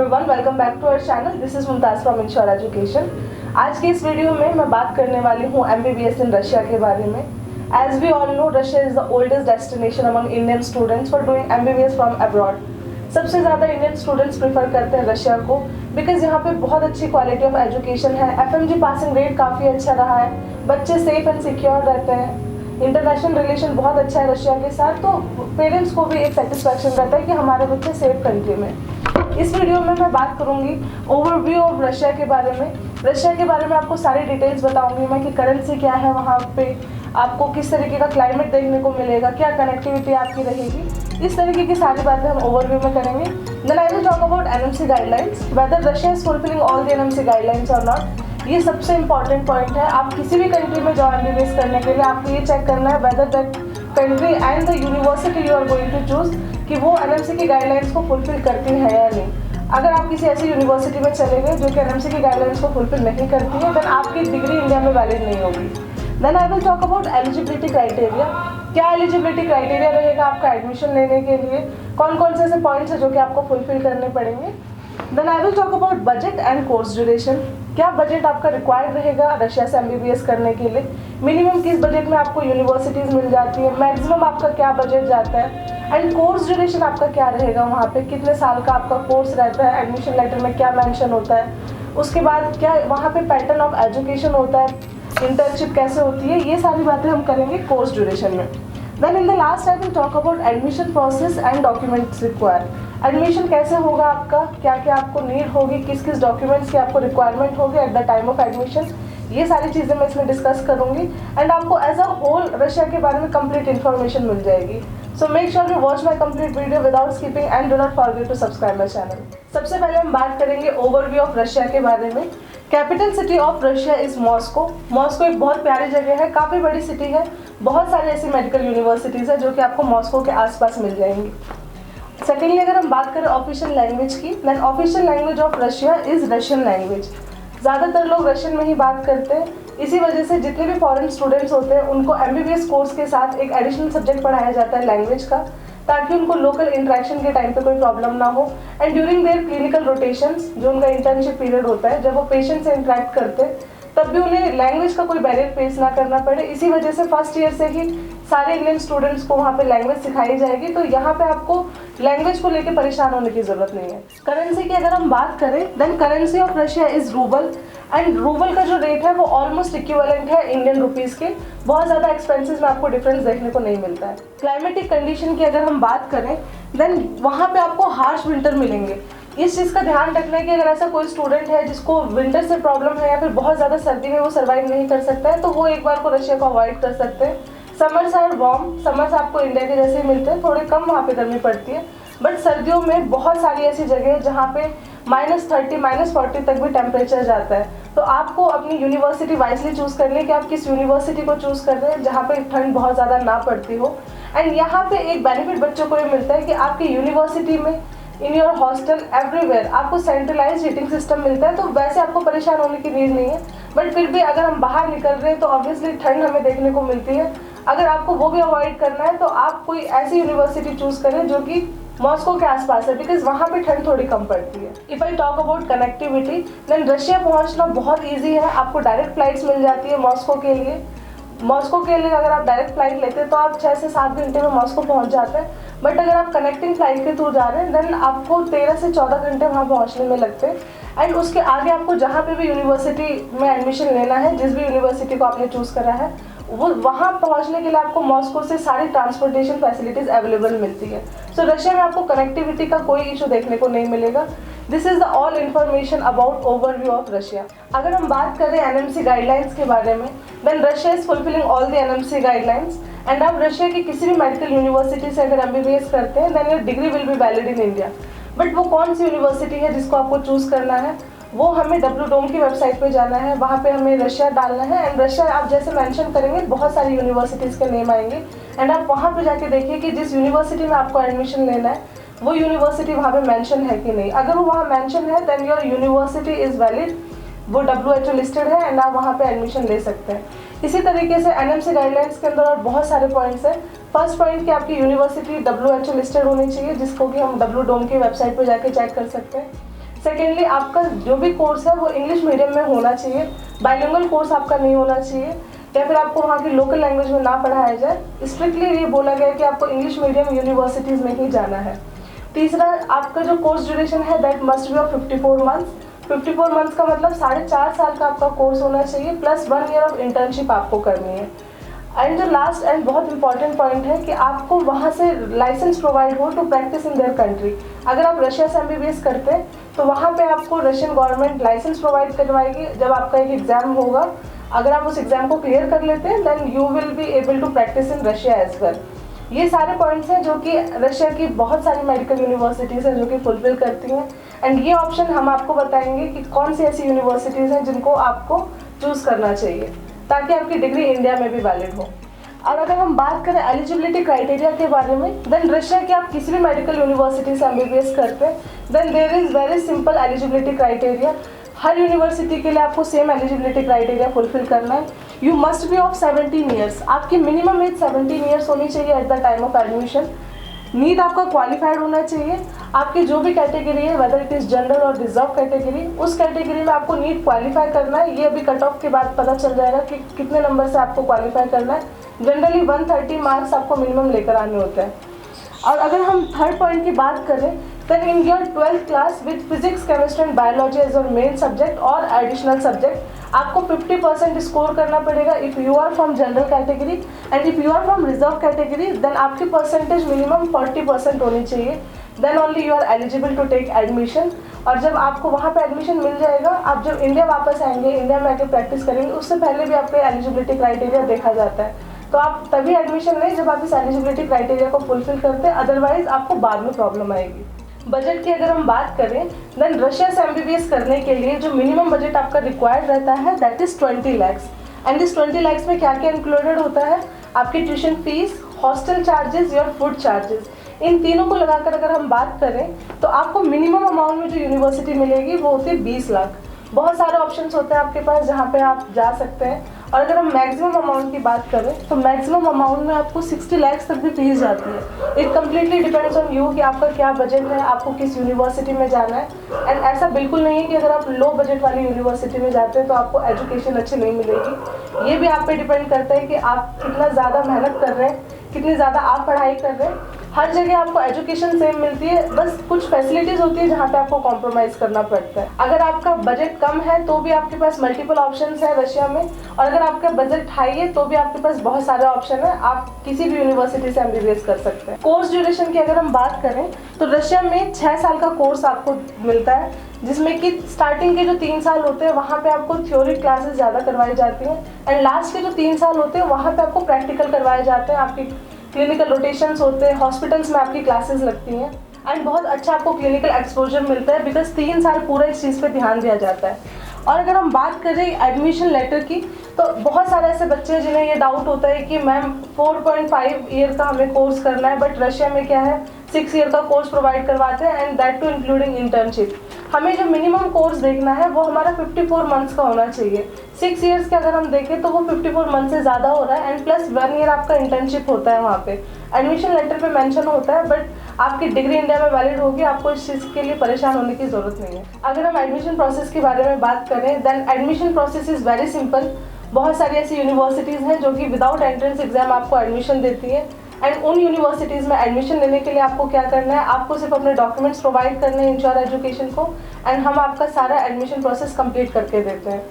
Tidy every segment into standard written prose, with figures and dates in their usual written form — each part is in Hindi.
Everyone, welcome back to our channel. This is Mumtaz from ensure education. आज की इस वीडियो में मैं बात करने वाली हूँ MBBS इन रशिया के बारे में। As we all know, Russia is the oldest destination among Indian students for doing MBBS from abroad. सबसे ज़्यादा इंडियन स्टूडेंट्स प्रीफर करते हैं रशिया को बिकॉज यहाँ पे बहुत अच्छी क्वालिटी ऑफ एजुकेशन है। FMG पासिंग रेट काफ़ी अच्छा रहा है, बच्चे सेफ एंड सिक्योर रहते हैं, इंटरनेशनल रिलेशन बहुत अच्छा है रशिया के साथ, तो पेरेंट्स को भी एक सेटिस्फैक्शन रहता है कि हमारे बच्चे सेफ कंट्री में। इस वीडियो में मैं बात करूंगी ओवरव्यू ऑफ रशिया के बारे में। रशिया के बारे में आपको सारी डिटेल्स बताऊंगी मैं कि करेंसी क्या है वहाँ पे, आपको किस तरीके का क्लाइमेट देखने को मिलेगा, क्या कनेक्टिविटी आपकी रहेगी, इस तरीके की सारी बातें हम ओवरव्यू में करेंगे। Then I will talk about NMC guidelines, whether Russia is fulfilling all the NMC guidelines और नॉट। ये सबसे इंपॉर्टेंट पॉइंट है। आप किसी भी कंट्री में जाओ MBBS करने के लिए, आपको ये चेक करना है whether that country and the university you are going to choose कि वो NMC की गाइडलाइंस को फुलफिल करती है या नहीं। अगर आप किसी ऐसी यूनिवर्सिटी में चले गए जो कि NMC की गाइडलाइंस को फुलफिल नहीं करती है, देन आपकी डिग्री इंडिया में वैलिड नहीं होगी। Then I will talk about eligibility criteria. क्या एलिजिबिलिटी क्राइटेरिया रहेगा आपका एडमिशन लेने के लिए, कौन कौन से ऐसे पॉइंट्स हैं जो कि आपको फुलफिल करने पड़ेंगे। Then I will talk about budget and course duration. क्या बजट आपका रिक्वायर्ड रहेगा रशिया से MBBS करने के लिए, मिनिमम किस बजट में आपको यूनिवर्सिटीज़ मिल जाती है, मैक्सिमम आपका क्या बजट जाता है, एंड कोर्स ड्यूरेशन आपका क्या रहेगा वहाँ पे, कितने साल का आपका कोर्स रहता है, एडमिशन लेटर में क्या मेंशन होता है, उसके बाद क्या वहाँ पे पैटर्न ऑफ एजुकेशन होता है, इंटर्नशिप कैसे होती है, ये सारी बातें हम करेंगे कोर्स ड्यूरेशन में। Then in the last I will talk about admission process and documents required. Admission कैसे होगा आपका, क्या क्या आपको नीड होगी, किस किस डॉक्यूमेंट्स की आपको रिक्वायरमेंट होगी eight the time of admission, ये सारी चीज़ें मैं इसमें डिस्कस करूंगी एंड आपको एज अ होल रशिया के बारे में कंप्लीट इन्फॉर्मेशन मिल जाएगी। So make sure you watch my complete video without skipping and do not forget to subscribe my channel. सबसे पहले हम बात करेंगे ओवरव्यू ऑफ रशिया के बारे में। Capital city of Russia is Moscow. Moscow एक बहुत प्यारी जगह है, काफ़ी बड़ी सिटी है, बहुत सारी ऐसी मेडिकल यूनिवर्सिटीज़ है जो कि आपको मॉस्को के आसपास मिल जाएंगी। सेकेंडली अगर हम बात करें ऑफिशियल लैंग्वेज की, then official language of Russia is Russian language. ज़्यादातर लोग रशियन में ही बात करते हैं, इसी वजह से जितने भी फॉरेन स्टूडेंट्स होते हैं उनको MBBS कोर्स के साथ एक एडिशनल सब्जेक्ट पढ़ाया जाता है लैंग्वेज का, ताकि उनको लोकल इंटरेक्शन के टाइम पे कोई प्रॉब्लम ना हो and during their clinical rotations, जो उनका इंटर्नशिप पीरियड होता है, जब वो पेशेंट से इंटरेक्ट करते हैं तब भी उन्हें लैंग्वेज का कोई बैरियर फेस ना करना पड़े। इसी वजह से फर्स्ट ईयर से ही सारे इंडियन स्टूडेंट्स को वहाँ पे लैंग्वेज सिखाई जाएगी, तो यहाँ पे आपको लैंग्वेज को लेकर परेशान होने की जरूरत नहीं है। करेंसी की अगर हम बात करें, then currency of Russia is rouble and rouble का जो रेट है वो ऑलमोस्ट इक्विवेलेंट है इंडियन रुपीज़ के। बहुत ज़्यादा एक्सपेंसेस में आपको डिफरेंस देखने को नहीं मिलता है। क्लाइमेटिक कंडीशन की अगर हम बात करें, देन वहाँ पे आपको हार्श विंटर मिलेंगे। इस चीज़ का ध्यान रखना है कि अगर ऐसा कोई स्टूडेंट है जिसको विंटर से प्रॉब्लम है या फिर बहुत ज़्यादा सर्दी में वो सर्वाइव नहीं कर सकता है, तो वो एक बार को रशिया को अवॉइड कर सकते हैं। समर्स आर वार्म, समर्स आपको इंडिया के जैसे ही मिलते हैं, थोड़े कम वहाँ पे गर्मी पड़ती है, बट सर्दियों में बहुत सारी ऐसी जगह है जहाँ पे -30 -40 तक भी टेम्परेचर जाता है। तो आपको अपनी यूनिवर्सिटी वाइजली चूज़ करनी है कि आप किस यूनिवर्सिटी को चूज़ कर रहे हैं जहाँ पे ठंड बहुत ज़्यादा ना पड़ती हो। एंड यहाँ पे एक बेनिफिट बच्चों को ये मिलता है कि आपकी यूनिवर्सिटी में, इन योर हॉस्टल, एवरीवेयर आपको सेंट्रलाइज हीटिंग सिस्टम मिलता है, तो वैसे आपको परेशान होने की नीड नहीं है। बट फिर भी अगर हम बाहर निकल रहे हैं तो ऑब्वियसली ठंड हमें देखने को मिलती है। अगर आपको वो भी अवॉइड करना है तो आप कोई ऐसी यूनिवर्सिटी चूज़ करें जो कि मॉस्को के आसपास है, बिकॉज वहाँ पे ठंड थोड़ी कम पड़ती है। If I talk about connectivity, then Russia पहुँचना बहुत ईजी है। आपको डायरेक्ट फ्लाइट्स मिल जाती है मॉस्को के लिए। मॉस्को के लिए अगर आप डायरेक्ट फ्लाइट लेते हैं तो आप 6 से 7 घंटे में मॉस्को पहुंच जाते हैं, बट अगर आप कनेक्टिंग फ्लाइट के थ्रू जा रहे हैं देन आपको 13 से 14 घंटे वहाँ पहुँचने में लगते हैं। एंड उसके आगे आपको जहाँ पे भी यूनिवर्सिटी में एडमिशन लेना है, जिस भी यूनिवर्सिटी को आपने चूज़ करा है, वो वहाँ पहुँचने के लिए आपको मॉस्को से सारी ट्रांसपोर्टेशन फैसिलिटीज़ अवेलेबल मिलती है। सो रशिया में आपको कनेक्टिविटी का कोई इशू देखने को नहीं मिलेगा। This is the all information about overview of Russia. अगर हम बात करें NMC गाइडलाइंस के बारे में, then Russia is fulfilling all the NMC guidelines and आप रशिया की किसी भी मेडिकल यूनिवर्सिटी से अगर MBBS करते हैं then your degree will be valid in India. But वो कौन सी यूनिवर्सिटी है जिसको आपको चूज़ करना है, वो हमें WDOM की वेबसाइट पे जाना है, वहाँ पे हमें रशिया डालना है एंड रशिया आप जैसे मेंशन करेंगे बहुत सारी यूनिवर्सिटीज़ के नेम आएंगे एंड आप वहाँ पे जाके देखिए कि जिस यूनिवर्सिटी में आपको एडमिशन लेना है वो यूनिवर्सिटी वहाँ पे मेंशन है कि नहीं। अगर वो वहाँ मेंशन है then your university is valid, वो WHO लिस्टेड है एंड आप वहाँ पे एडमिशन ले सकते हैं। इसी तरीके से NMC गाइडलाइंस के अंदर और बहुत सारे पॉइंट्स हैं। फर्स्ट पॉइंट कि आपकी यूनिवर्सिटी WHO लिस्टेड होनी चाहिए, जिसको कि हम WDOM की वेबसाइट पर जाके चेक कर सकते हैं। सेकेंडली आपका जो भी कोर्स है वो इंग्लिश मीडियम में होना चाहिए, बाइलिंगुअल कोर्स आपका नहीं होना चाहिए, या फिर आपको वहाँ की लोकल लैंग्वेज में ना पढ़ाया जाए। स्ट्रिक्टली ये बोला गया है कि आपको इंग्लिश मीडियम यूनिवर्सिटीज़ में ही जाना है। तीसरा, आपका जो कोर्स ड्यूरेशन है that must be of 54 months. 54 months का मतलब 4.5 साल का आपका कोर्स होना चाहिए, प्लस 1 ईयर ऑफ इंटर्नशिप आपको करनी है। एंड जो लास्ट एंड बहुत इंपॉर्टेंट पॉइंट है कि आपको वहाँ से लाइसेंस प्रोवाइड हो to practise in their country. अगर आप रशिया से MBBS करते हैं तो वहाँ पे आपको रशियन गवर्नमेंट लाइसेंस प्रोवाइड करवाएगी जब आपका एक एग्ज़ाम होगा। अगर आप उस एग्ज़ाम को क्लियर कर लेते हैं then you will be able to practise in Russia as well. ये सारे पॉइंट्स हैं जो कि रशिया की बहुत सारी मेडिकल यूनिवर्सिटीज़ हैं जो कि फुलफिल करती हैं। एंड ये ऑप्शन हम आपको बताएंगे कि कौन सी ऐसी यूनिवर्सिटीज़ हैं जिनको आपको चूज़ करना चाहिए ताकि आपकी डिग्री इंडिया में भी वैलिड हो। और अगर हम बात करें एलिजिबिलिटी क्राइटेरिया के बारे में, देन रशिया की आप किसी भी मेडिकल यूनिवर्सिटी से MBBS करते हैं then there is very simple eligibility criteria. हर यूनिवर्सिटी के लिए आपको सेम एलिजिबिलिटी क्राइटेरिया फुलफिल करना है। You must be of 17 years, आपकी मिनिमम एज 17 ईयर्स होनी चाहिए at the time of admission. NEET आपका क्वालिफाइड होना चाहिए। आपकी जो भी कैटेगरी है, वेदर इट इज़ जनरल और रिजर्व कैटेगरी, उस कैटेगरी में आपको नीट क्वालिफाई करना है। ये अभी कट ऑफ के बाद पता चल जाएगा कि कितने नंबर से आपको क्वालिफाई करना है। जनरली 130 मार्क्स आपको मिनिमम लेकर आने होते हैं। और अगर हम थर्ड पॉइंट की बात करें then in your 12th class with physics, chemistry and biology as your main subject और एडिशनल सब्जेक्ट आपको 50% स्कोर करना पड़ेगा if you are from general category. And if you are from reserve category then आपकी परसेंटेज मिनिमम 40% होनी चाहिए, then only you are eligible to take admission. और जब आपको वहाँ पे एडमिशन मिल जाएगा, आप जब इंडिया वापस आएंगे, इंडिया में आके प्रैक्टिस करेंगे, उससे पहले भी आपका एलिजिबिलिटी क्राइटेरिया देखा जाता है। तो आप तभी एडमिशन लें जब आप इस एलिजिबिलिटी क्राइटेरिया को फुलफिल करते हैं, अदरवाइज आपको बाद में प्रॉब्लम आएगी। बजट की अगर हम बात करें देन रशिया से MBBS करने के लिए जो मिनिमम बजट आपका रिक्वायर्ड रहता है दैट इज़ 20 lakhs। एंड इस 20 lakhs में क्या क्या इंक्लूडेड होता है, आपकी tuition fees, hostel charges, your food charges, इन तीनों को लगाकर अगर हम बात करें तो आपको मिनिमम अमाउंट में जो यूनिवर्सिटी मिलेगी वो होती है 20 लाख। बहुत सारे ऑप्शंस होते हैं आपके पास जहाँ पे आप जा सकते हैं। और अगर हम मैक्सिमम अमाउंट की बात करें तो मैक्सिमम अमाउंट में आपको 60 lakhs तक भी फीस जाती है। It completely depends on you कि आपका क्या बजट है, आपको किस यूनिवर्सिटी में जाना है। एंड ऐसा बिल्कुल नहीं है कि अगर आप लो बजट वाली यूनिवर्सिटी में जाते हैं तो आपको एजुकेशन अच्छी नहीं मिलेगी। ये भी आप पे डिपेंड करता है कि आप कितना ज़्यादा मेहनत कर रहे हैं, कितनी ज़्यादा आप पढ़ाई कर रहे हैं। हर जगह आपको एजुकेशन सेम मिलती है, बस कुछ फैसिलिटीज़ होती है जहाँ पे आपको कॉम्प्रोमाइज़ करना पड़ता है। अगर आपका बजट कम है तो भी आपके पास मल्टीपल ऑप्शंस है रशिया में, और अगर आपका बजट हाई है तो भी आपके पास बहुत सारे ऑप्शन है, आप किसी भी यूनिवर्सिटी से MBBS कर सकते हैं। कोर्स ड्यूरेशन की अगर हम बात करें तो रशिया में 6 साल का कोर्स आपको मिलता है, जिसमें कि स्टार्टिंग के जो 3 साल होते हैं वहाँ पे आपको थ्योरी क्लासेस ज़्यादा करवाई जाती हैं, एंड लास्ट के जो 3 साल होते हैं वहाँ पे आपको प्रैक्टिकल करवाए जाते हैं। आपकी क्लिनिकल रोटेशंस होते हैं, हॉस्पिटल्स में आपकी क्लासेस लगती हैं, एंड बहुत अच्छा आपको क्लिनिकल एक्सपोजर मिलता है बिकॉज 3 साल पूरा इस चीज़ पे ध्यान दिया जाता है। और अगर हम बात करें एडमिशन लेटर की तो बहुत सारे ऐसे बच्चे हैं जिन्हें ये डाउट होता है कि मैम 4.5 ईयर का हमें कोर्स करना है, बट रशिया में क्या है 6 ईयर का कोर्स प्रोवाइड करवाते हैं and that too including internship. हमें जो मिनिमम कोर्स देखना है वो हमारा 54 मंथ्स का होना चाहिए। 6 ईयर्स के अगर हम देखें तो वो 54 मंथ से ज़्यादा हो रहा है, एंड प्लस 1 ईयर आपका इंटर्नशिप होता है वहाँ पे। एडमिशन लेटर पे मेंशन होता है, बट आपकी डिग्री इंडिया में वैलिड होगी, आपको इस चीज़ के लिए परेशान होने की ज़रूरत नहीं है। अगर हम एडमिशन प्रोसेस के बारे में बात करें then admission process is very simple. बहुत सारी ऐसी यूनिवर्सिटीज़ हैं जो कि विदाउट एंट्रेंस एग्जाम आपको एडमिशन देती है, एंड उन यूनिवर्सिटीज़ में एडमिशन लेने के लिए आपको क्या करना है, आपको सिर्फ अपने डॉक्यूमेंट्स प्रोवाइड करने हैं इंश्योर एजुकेशन को, एंड हम आपका सारा एडमिशन प्रोसेस कंप्लीट करके देते हैं।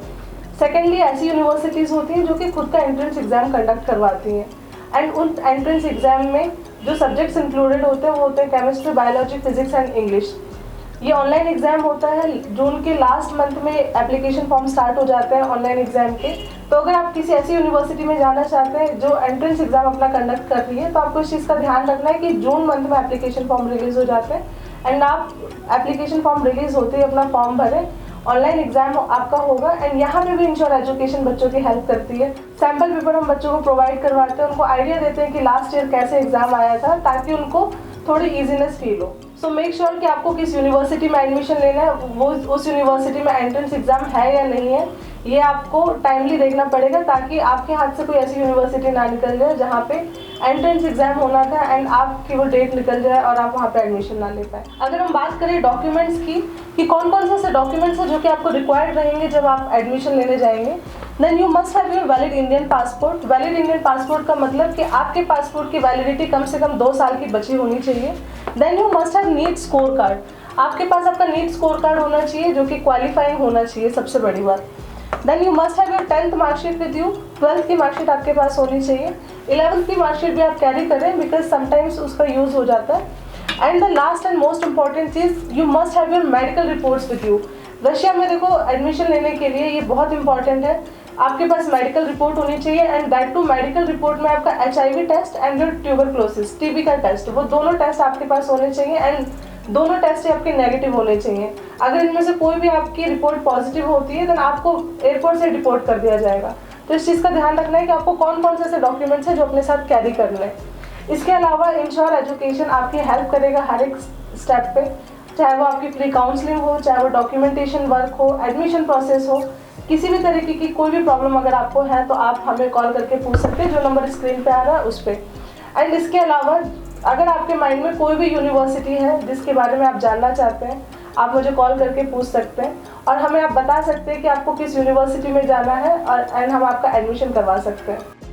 सेकेंडली, ऐसी यूनिवर्सिटीज़ होती हैं जो कि खुद का एंट्रेंस एग्ज़ाम कंडक्ट करवाती हैं, एंड उन एंट्रेंस एग्ज़ाम में जो सब्जेक्ट्स इंक्लूडेड होते हैं वो होते हैं chemistry, biology, physics and English. ये ऑनलाइन एग्ज़ाम होता है, जून के लास्ट मंथ में एप्लीकेशन फॉर्म स्टार्ट हो जाते हैं ऑनलाइन एग्ज़ाम के। तो अगर आप किसी ऐसी यूनिवर्सिटी में जाना चाहते हैं जो एंट्रेंस एग्ज़ाम अपना कंडक्ट कर रही है तो आपको इस चीज़ का ध्यान रखना है कि जून मंथ में एप्लीकेशन फॉर्म रिलीज़ हो जाते हैं, एंड आप एप्लीकेशन फॉर्म रिलीज़ होते ही अपना फॉर्म भरें। ऑनलाइन एग्जाम आपका होगा, एंड यहाँ पे भी इंश्योर एजुकेशन बच्चों की हेल्प करती है। सैम्पल पेपर हम बच्चों को प्रोवाइड करवाते हैं, उनको आइडिया देते हैं कि लास्ट ईयर कैसे एग्जाम आया था, ताकि उनको थोड़ी ईजीनेस फील हो। सो मेक श्योर कि आपको किस यूनिवर्सिटी में एडमिशन लेना है, वो उस यूनिवर्सिटी में एंट्रेंस एग्जाम है या नहीं है, ये आपको टाइमली देखना पड़ेगा, ताकि आपके हाथ से कोई ऐसी यूनिवर्सिटी ना निकल जाए जहाँ पे एंट्रेंस एग्जाम होना था एंड आपकी वो डेट निकल जाए और आप वहाँ पे एडमिशन ना ले पाए। अगर हम बात करें डॉक्यूमेंट्स की कि कौन कौन से ऐसे डॉक्यूमेंट्स हैं जो कि आपको रिक्वायर्ड रहेंगे जब आप एडमिशन लेने जाएंगे, then you must have your valid Indian passport. Valid Indian passport का मतलब कि आपके पासपोर्ट की वैलिडिटी कम से कम 2 साल की बची होनी चाहिए। Then you must have NEET score card, आपके पास आपका नीट स्कोर कार्ड होना चाहिए जो कि क्वालिफाइंग होना चाहिए, सबसे बड़ी बात। Then you must have your 10th marksheet with you, 12th की मार्कशीट आपके पास होनी चाहिए। 11th की मार्कशीट भी आप कैरी करें बिकॉज समटाइम्स उसका यूज़ हो जाता है। And the last and most important cheese, you must have your medical reports with you. Russia में देखो एडमिशन लेने के लिए ये बहुत इंपॉर्टेंट है, आपके पास मेडिकल रिपोर्ट होनी चाहिए and that too medical report में आपका HIV test and your tuberculosis TB का टेस्ट, वो दोनों टेस्ट आपके पास होने चाहिए एंड दोनों टेस्ट आपके नेगेटिव होने चाहिए। अगर इनमें से कोई भी आपकी रिपोर्ट पॉजिटिव होती है देन आपको एयरपोर्ट से डिपोर्ट कर दिया जाएगा। तो इस चीज़ का ध्यान रखना है कि आपको कौन कौन से ऐसे डॉक्यूमेंट्स हैं जो अपने साथ कैरी करना है। इसके अलावा इंश्योर एजुकेशन आपकी हेल्प करेगा हर एक स्टेप पे, चाहे वो आपकी फ्री काउंसलिंग हो, चाहे वो डॉक्यूमेंटेशन वर्क हो, एडमिशन प्रोसेस हो, किसी भी तरीके की कोई भी प्रॉब्लम अगर आपको है तो आप हमें कॉल करके पूछ सकते हैं, जो नंबर स्क्रीन पे आ रहा है उस पर। एंड इसके अलावा अगर आपके माइंड में कोई भी यूनिवर्सिटी है जिसके बारे में आप जानना चाहते हैं, आप मुझे कॉल करके पूछ सकते हैं और हमें आप बता सकते हैं कि आपको किस यूनिवर्सिटी में जाना है और एंड हम आपका एडमिशन करवा सकते हैं।